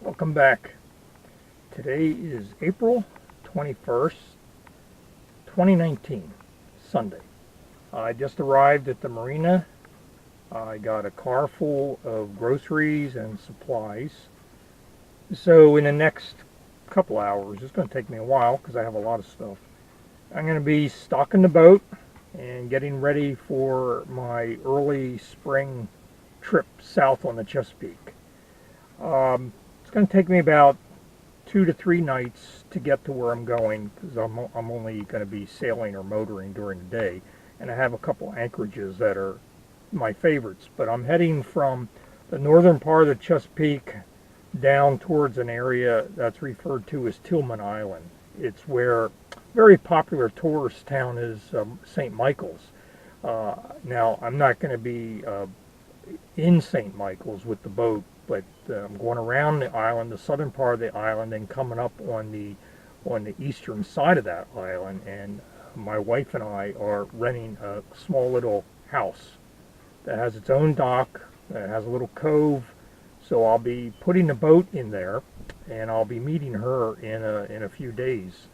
Welcome back. Today is April 21st, 2019, Sunday. I just arrived at the marina. I got a car full of groceries and supplies. So in the next couple hours, it's going to take me a while because I have a lot of stuff. I'm going to be stocking the boat and getting ready for my early spring trip south on the Chesapeake. It's going to take me about 2 to 3 nights to get to where I'm going because I'm only going to be sailing or motoring during the day, and I have a couple anchorages that are my favorites. But I'm heading from the northern part of the Chesapeake down towards an area that's referred to as Tillman Island. It's where a very popular tourist town is, St. Michael's. Now I'm not going to be in St. Michael's with the boat, but I'm going around the island, the southern part of the island, and coming up on the eastern side of that island. And my wife and I are renting a small little house that has its own dock, that has a little cove. So I'll be putting the boat in there, and I'll be meeting her in a few days.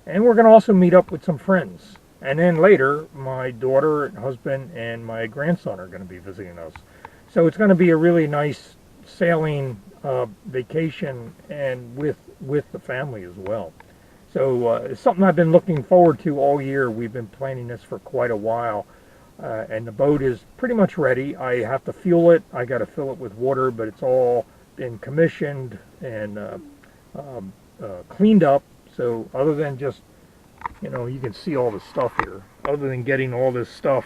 And we're going to also meet up with some friends. And then later, my daughter, husband, and my grandson are going to be visiting us. So it's going to be a really nice sailing vacation, and with the family as well. So it's something I've been looking forward to all year. We've been planning this for quite a while, and the boat is pretty much ready. I have to fuel it. I got to fill it with water, but it's all been commissioned and cleaned up. So other than just, you can see all the stuff here. Other than getting all this stuff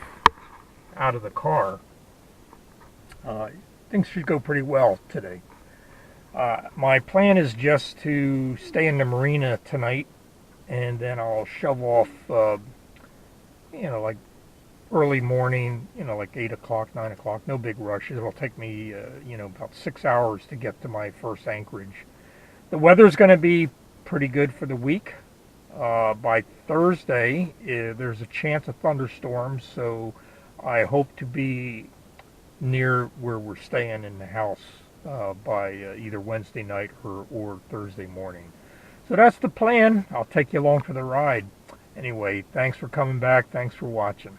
out of the car, things should go pretty well today. My plan is just to stay in the marina tonight, and then I'll shove off, like early morning, like 8 o'clock, 9 o'clock. No big rush. It'll take me, about 6 hours to get to my first anchorage. The weather's going to be pretty good for the week. By Thursday, there's a chance of thunderstorms, so I hope to be near where we're staying in the house by either Wednesday night or Thursday morning. So that's the plan. I'll take you along for the ride. Anyway, thanks for coming back. Thanks for watching.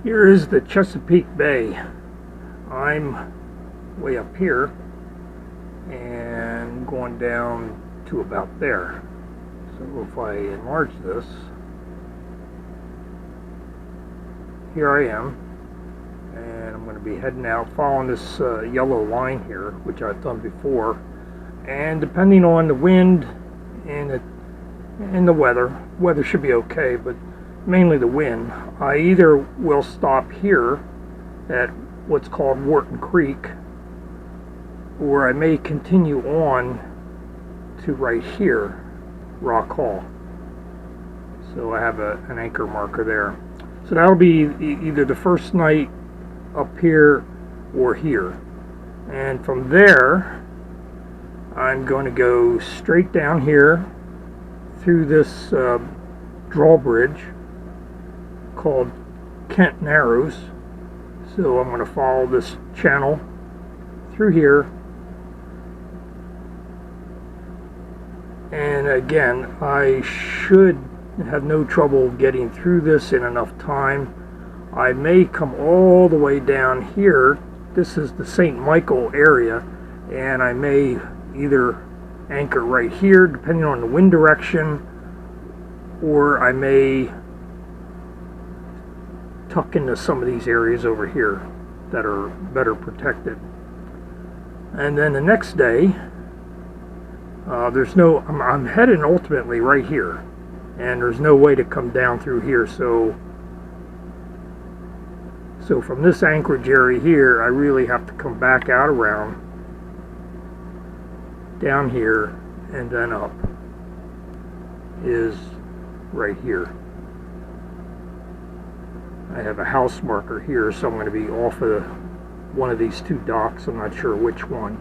Here is the Chesapeake Bay. I'm way up here and going down to about there. So if I enlarge this, here I am, and I'm going to be heading out following this yellow line here, which I've done before. And depending on the wind and the weather should be okay, but mainly the wind, I either will stop here at what's called Wharton Creek, or I may continue on to right here, Rock Hall. So I have an anchor marker there. So that'll be either the first night up here or here. And from there, I'm going to go straight down here through this drawbridge called Kent Narrows. So I'm going to follow this channel through here, and again, I should have no trouble getting through this in enough time. I may come all the way down here. This is the St. Michael area, and I may either anchor right here depending on the wind direction, or I may tuck into some of these areas over here that are better protected. And then the next day, I'm heading ultimately right here, and there's no way to come down through here. So from this anchorage area here, I really have to come back out around down here, and then up is right here. I have a house marker here, so I'm going to be off of one of these two docks. I'm not sure which one.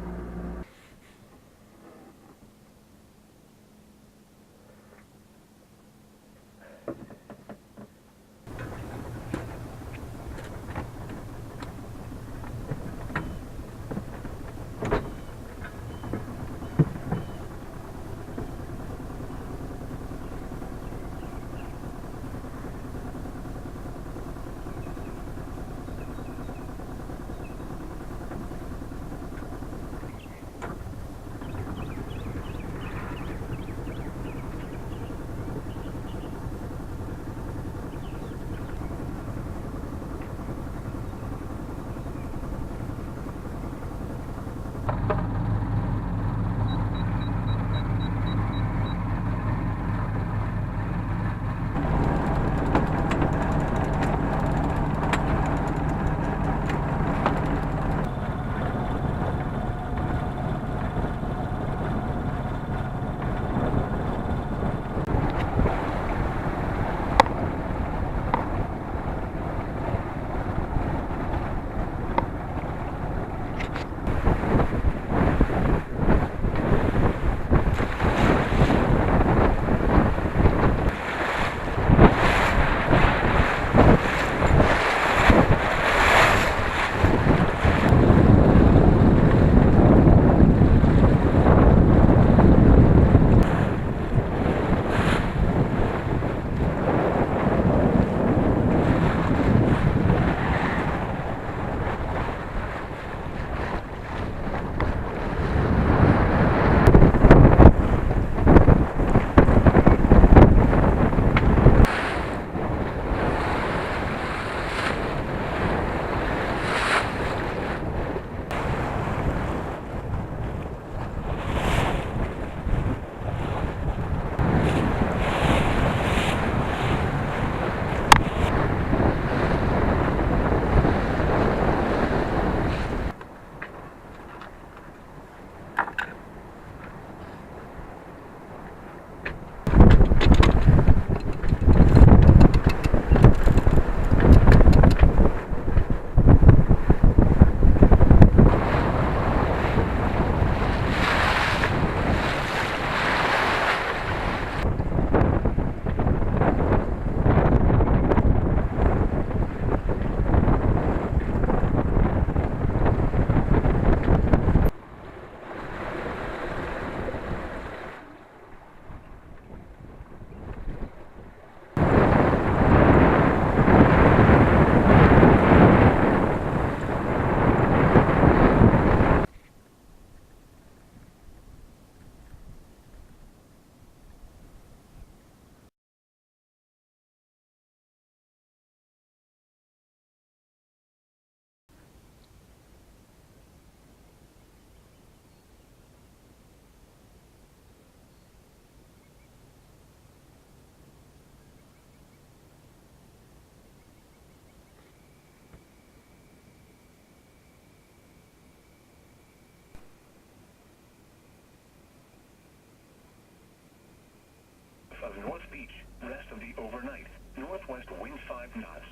Of North Beach, rest of the overnight. Northwest wind 5 knots.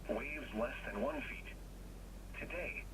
Waves less than 1 feet. Today.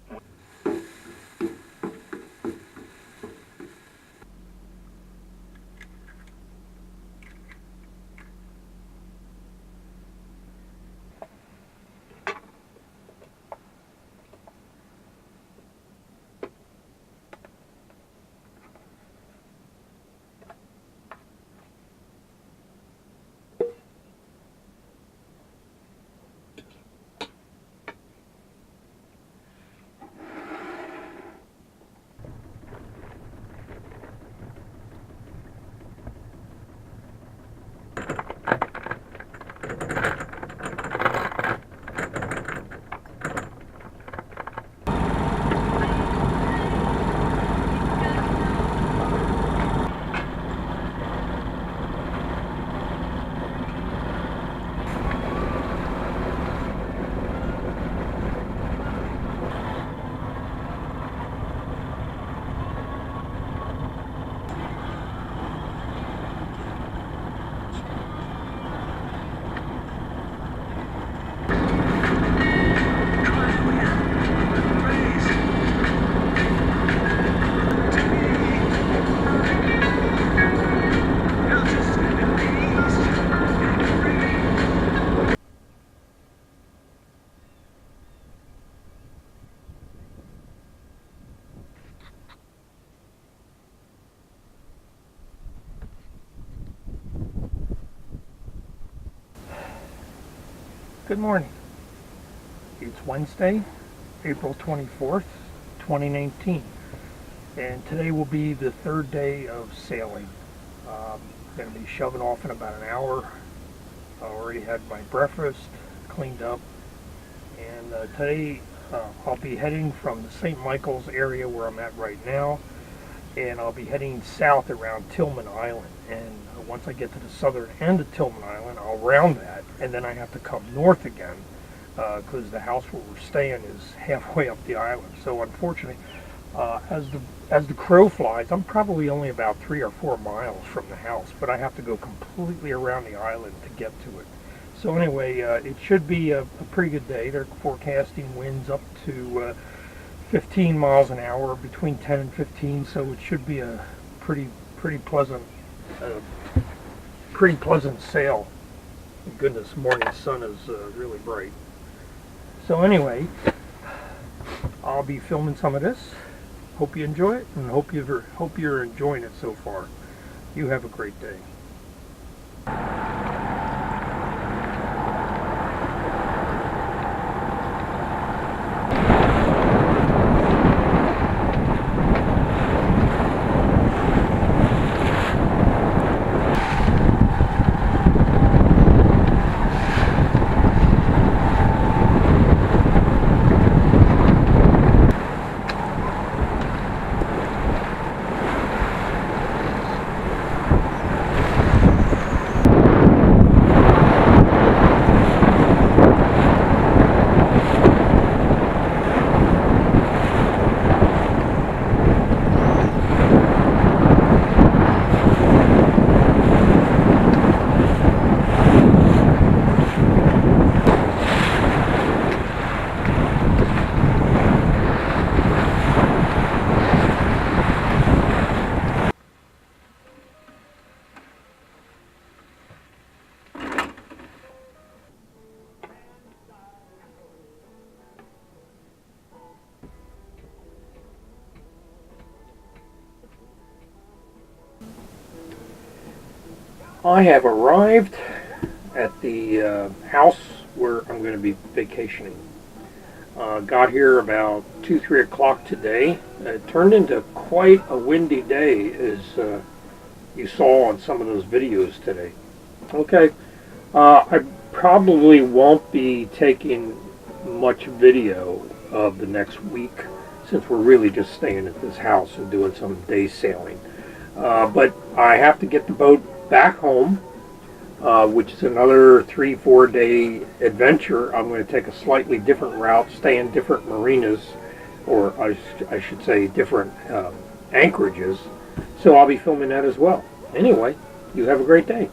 Good morning. It's Wednesday, April 24th, 2019, and today will be the third day of sailing. I'm going to be shoving off in about an hour. I already had my breakfast, cleaned up, and today I'll be heading from the St. Michael's area where I'm at right now, and I'll be heading south around Tillman Island. And once I get to the southern end of Tillman Island, I'll round that, and then I have to come north again because the house where we're staying is halfway up the island. So unfortunately, as the crow flies, I'm probably only about 3 or 4 miles from the house, but I have to go completely around the island to get to it. So anyway, it should be a pretty good day. They're forecasting winds up to 15 miles an hour, between 10 and 15. So it should be a pretty pleasant sail. Goodness, morning sun is really bright. So anyway, I'll be filming some of this. Hope you enjoy it, and hope you're enjoying it so far. You have a great day. I have arrived at the house where I'm going to be vacationing. Got here about 2-3 o'clock today. It turned into quite a windy day, as you saw on some of those videos today. Okay, I probably won't be taking much video of the next week, since we're really just staying at this house and doing some day sailing. But I have to get the boat back home, which is another 3-4 day adventure. I'm going to take a slightly different route, stay in different marinas, or I should say different anchorages. So I'll be filming that as well. Anyway, you have a great day.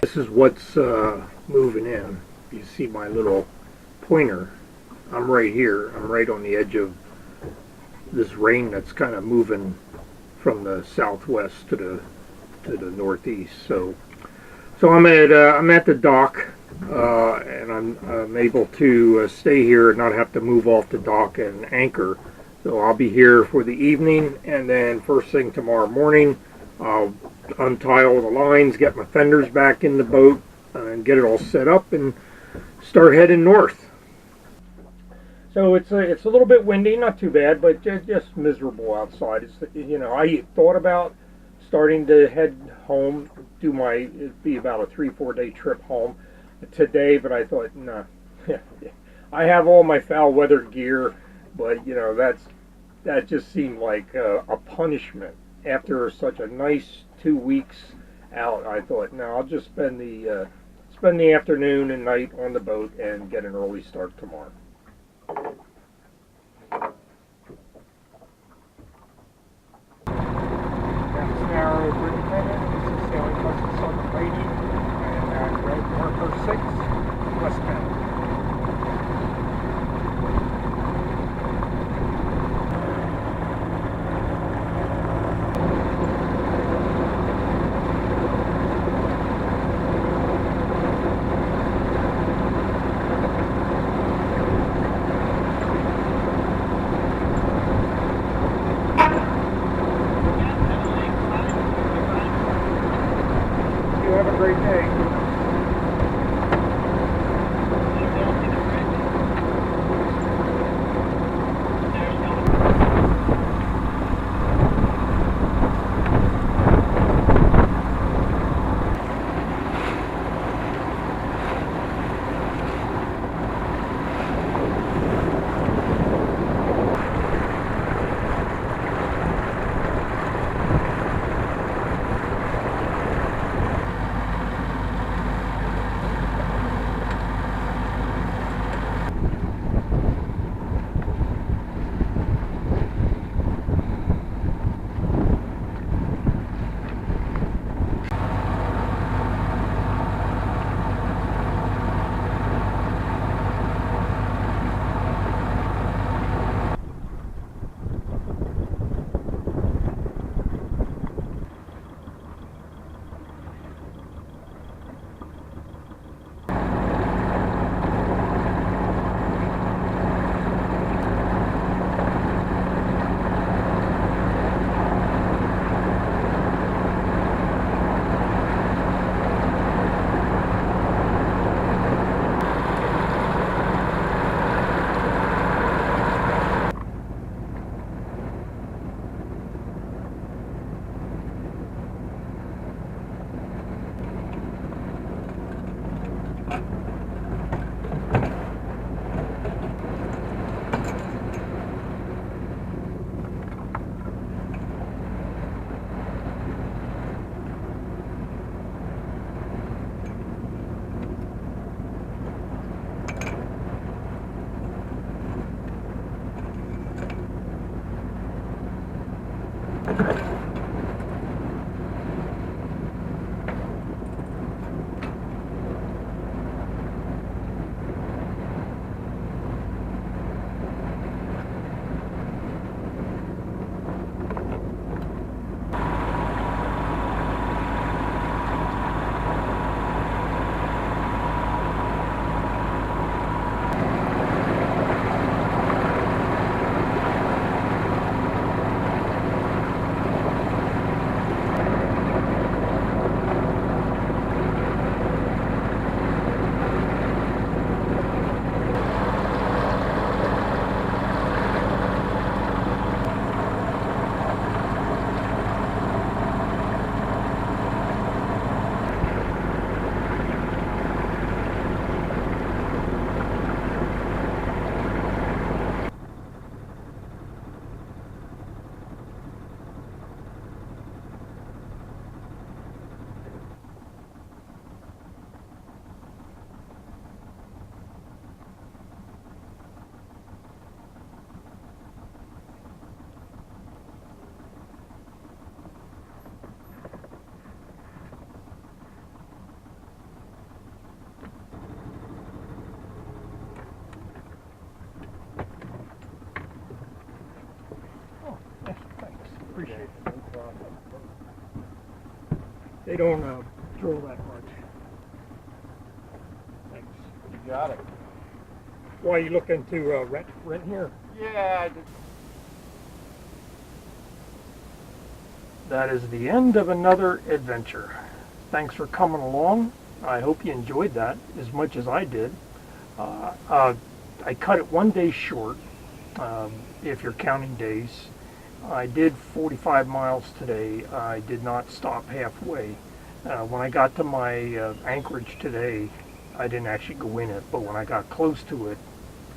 This is what's moving in. You see my little pointer. I'm right here. I'm right on the edge of this rain that's kind of moving from the southwest to the northeast. So I'm at the dock, and I'm able to stay here and not have to move off the dock and anchor. So I'll be here for the evening, and then first thing tomorrow morning, I'll untie all the lines, get my fenders back in the boat, and get it all set up and start heading north. So it's a little bit windy, not too bad, but just miserable outside. I thought about starting to head home, it'd be about a 3-4 day trip home today, but I thought, nah, I have all my foul weather gear, but that just seemed like a punishment after such a nice 2 weeks out. I thought, no, I'll just spend the afternoon and night on the boat and get an early start tomorrow. They don't drill that much. Thanks. You got it. Why, you looking to rent here? Yeah, I just... That is the end of another adventure. Thanks for coming along. I hope you enjoyed that as much as I did. I cut it 1 day short, if you're counting days. I did 45 miles today. I did not stop halfway. When I got to my anchorage today, I didn't actually go in it, but when I got close to it,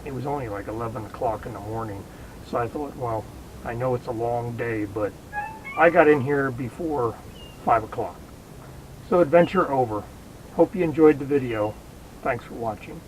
it was only like 11 o'clock in the morning. So I thought, well, I know it's a long day, but I got in here before 5 o'clock. So adventure over. Hope you enjoyed the video. Thanks for watching.